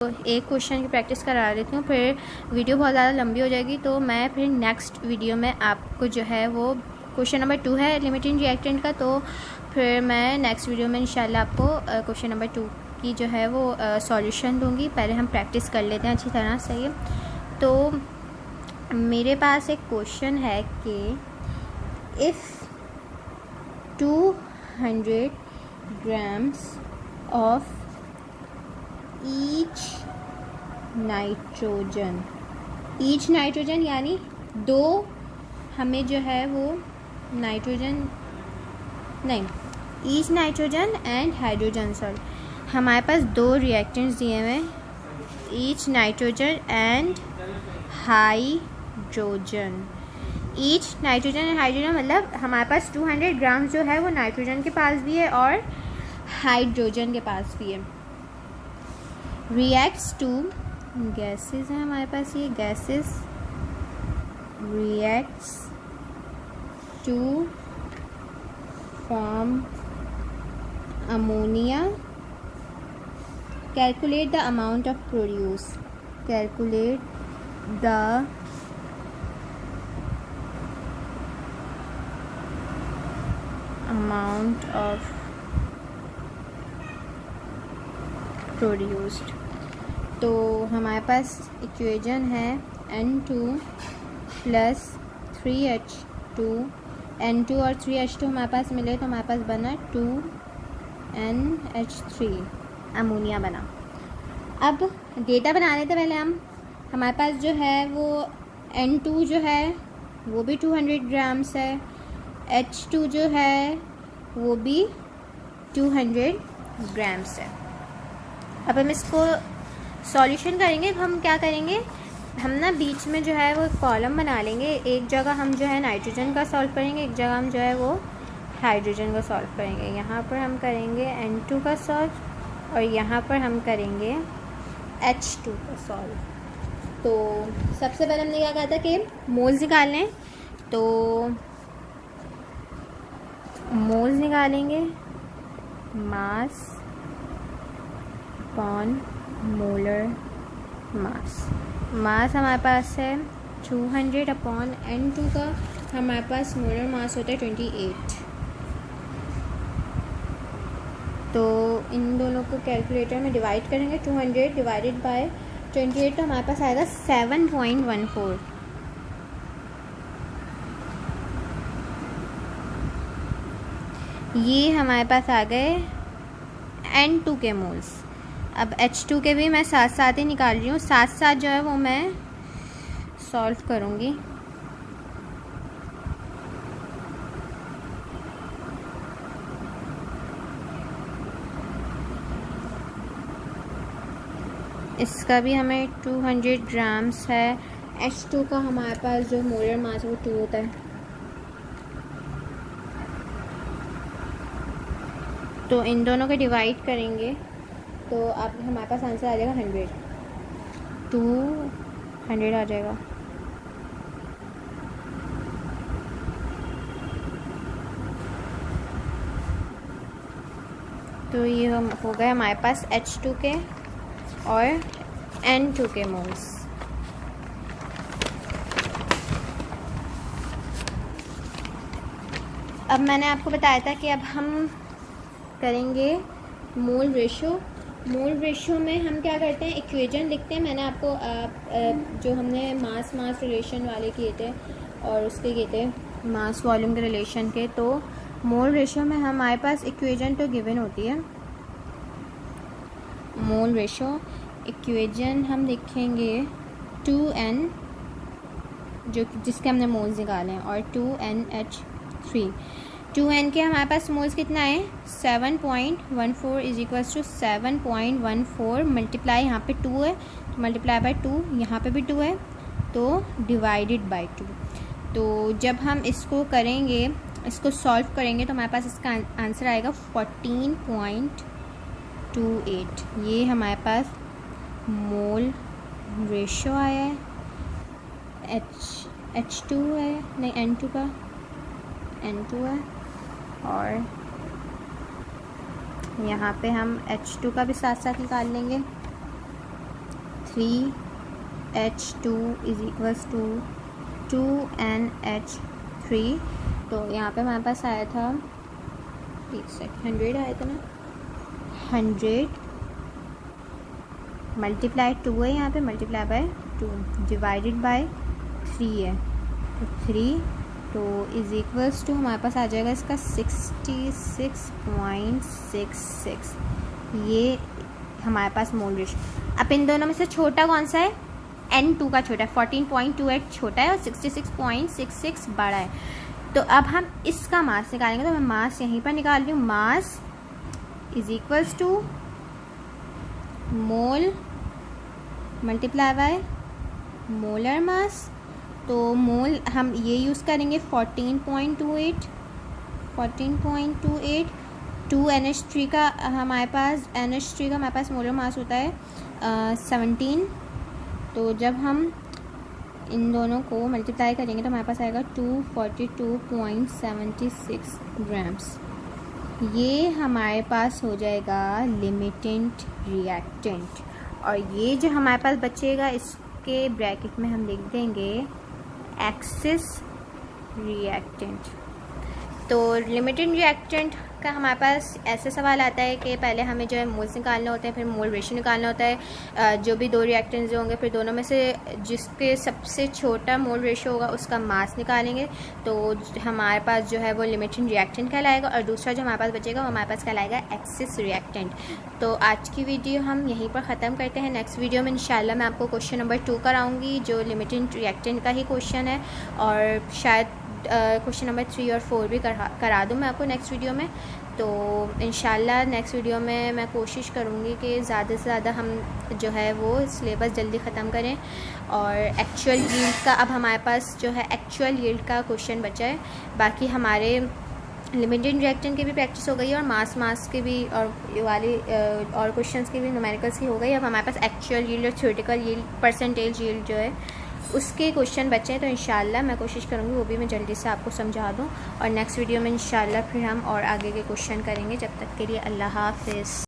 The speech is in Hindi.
तो एक क्वेश्चन की प्रैक्टिस करा लेती हूँ, फिर वीडियो बहुत ज़्यादा लंबी हो जाएगी, तो मैं फिर नेक्स्ट वीडियो में आपको जो है वो क्वेश्चन नंबर 2 है लिमिटिंग रिएक्टेंट का, तो फिर मैं नेक्स्ट वीडियो में इंशाल्लाह आपको क्वेश्चन नंबर 2 की जो है वो सॉल्यूशन दूंगी। पहले हम प्रैक्टिस कर लेते हैं अच्छी तरह से। ये तो मेरे पास एक क्वेश्चन है कि if 200 grams of each nitrogen यानी दो हमें जो है वो नाइट्रोजन नहीं each nitrogen and hydrogen, sorry हमारे पास दो रिएक्टेंट्स दिए हुए हैं, each nitrogen and hydrogen. Each nitrogen and hydrogen मतलब हमारे पास 200 ग्राम जो है वो नाइट्रोजन के पास भी है और हाइड्रोजन के पास भी है। रिएक्ट्स टू गैसेस हैं हमारे पास, ये gases reacts to form ammonia. Calculate the amount of produce, calculate the amount of produced. तो हमारे पास इक्वेशन है N2 प्लस 3H2, N2 और 3H2 हमारे पास मिले तो हमारे पास बना 2NH3 अमोनिया बना। अब डेटा बना लेते पहले हम। हमारे पास जो है वो N2 जो है वो भी 200 ग्राम्स है, H2 जो है वो भी 200 ग्राम्स है। अब हम इसको सॉल्यूशन करेंगे। हम क्या करेंगे, हम ना बीच में जो है वो कॉलम बना लेंगे। एक जगह हम जो है नाइट्रोजन का सॉल्व करेंगे, एक जगह हम जो है वो हाइड्रोजन का सॉल्व करेंगे। यहाँ पर हम करेंगे N2 का सॉल्व और यहाँ पर हम करेंगे H2 का सॉल्व। तो सबसे पहले हमने क्या कहा था कि मोल्स निकालने, तो मोल्स निकालेंगे मास अपॉन मोलर मास। मास हमारे पास है 200 अपॉन N2 का हमारे पास मोलर मास होता है 28। तो इन दोनों को कैलकुलेटर में डिवाइड करेंगे, 200 डिवाइडेड बाय 28 तो हमारे पास आएगा 7.14। ये हमारे पास आ गए N2 के मोल्स। अब H2 के भी मैं साथ साथ ही निकाल रही हूँ, साथ साथ जो है वो मैं सॉल्व करूँगी। इसका भी हमें 200 ग्राम्स है, H2 का हमारे पास जो मोलर मास है वो 2 होता है। तो इन दोनों को डिवाइड करेंगे तो आप हमारे पास आंसर आ जाएगा 100, 200 आ जाएगा। तो ये हो गए हमारे पास H2 के और N2 के मोल्स। अब मैंने आपको बताया था कि अब हम करेंगे मोल रेशो। मोल रेशो में हम क्या करते हैं, इक्वेशन लिखते हैं। मैंने आपको जो हमने मास रिलेशन वाले किए थे और उसके किए थे मास वॉल्यूम के रिलेशन के, तो मोल रेशो में हमारे पास इक्वेशन तो गिवन होती है। मोल रेशो इक्वेशन हम लिखेंगे 2N जो जिसके हमने मोल्स निकाले हैं और 2NH3। 2N के हमारे पास मोल्स कितना है 7.14 इज इक्वल्स टू 7.14 मल्टीप्लाई यहाँ पे 2 है, मल्टीप्लाई बाय 2, यहाँ पे भी 2 है, तो डिवाइडेड बाय 2। तो जब हम इसको करेंगे, इसको सॉल्व करेंगे तो हमारे पास इसका आंसर आएगा 14.28। ये हमारे पास मोल रेशो आया है। H2 है, नहीं N2 का N2 है और यहाँ पे हम H2 का भी साथ साथ निकाल लेंगे। 3H2 is equals to 2NH3। तो यहाँ पे हमारे पास आया था 100 आया था ना, 100 मल्टीप्लाई 2 है, यहाँ पे मल्टीप्लाई बाय 2 डिवाइडेड बाय 3 है, तो 3 तो इज इक्वल्स टू हमारे पास आ जाएगा इसका 66.66। ये हमारे पास मोल रेशियो। अब इन दोनों में से छोटा कौन सा है? N2 का छोटा है, 14.28 छोटा है और 66.66 बड़ा है। तो अब हम इसका मास निकालेंगे, तो मैं मास यहीं पर निकाल रही हूँ। Mass is equals to mole multiply by molar mass. तो मोल हम ये यूज़ करेंगे 14.28 2NH3 का हमारे पास NH3 का हमारे पास मोलर मास होता है 17। तो जब हम इन दोनों को मल्टीप्लाई करेंगे तो हमारे पास आएगा 242.76 ग्राम्स। ये हमारे पास हो जाएगा लिमिटेंट रिएक्टेंट। और ये जो हमारे पास बचेगा इसके ब्रैकेट में हम लिख देंगे एक्सिस रिएक्टेंट। तो लिमिटेड रिएक्टेंट का हमारे पास ऐसा सवाल आता है कि पहले हमें जो है मोल्स निकालने होते हैं, फिर मोल रेशियो निकालना होता है। जो भी दो रिएक्टेंट्स होंगे फिर दोनों में से जिसके सबसे छोटा मोल रेशियो होगा उसका मास निकालेंगे। तो हमारे पास जो है वो लिमिटेड रिएक्टेंट कहलाएगा, और दूसरा जो हमारे पास बचेगा वो हमारे पास कहलाएगा एक्सिस रिएक्टेंट। तो आज की वीडियो हम यहीं पर ख़त्म करते हैं। नेक्स्ट वीडियो में इंशाल्लाह मैं आपको क्वेश्चन नंबर 2 कराऊँगी जो लिमिटेड रिएक्टेंट का ही क्वेश्चन है, और शायद क्वेश्चन नंबर 3 और 4 भी करा दूँ मैं आपको नेक्स्ट वीडियो में। तो इंशाल्लाह नेक्स्ट वीडियो में मैं कोशिश करूँगी कि ज़्यादा से ज़्यादा हम जो है वो सिलेबस जल्दी ख़त्म करें। और एक्चुअल यील्ड का अब हमारे पास जो है एक्चुअल यील्ड का क्वेश्चन बचा है। बाकी हमारे लिमिटेड रिएक्टेंट की भी प्रैक्टिस हो गई है, और मास के भी, और ये वाली और क्वेश्चंस की भी न्यूमेरिकल्स की हो गई। अब हमारे पास एक्चुअल यील्ड और थ्योरेटिकल यील्ड, परसेंटेज यील्ड जो है उसके क्वेश्चन बचे हैं। तो इंशाल्लाह मैं कोशिश करूँगी वो भी मैं जल्दी से आपको समझा दूँ, और नेक्स्ट वीडियो में इंशाल्लाह फिर हम और आगे के क्वेश्चन करेंगे। जब तक के लिए अल्लाह हाफ़िज़।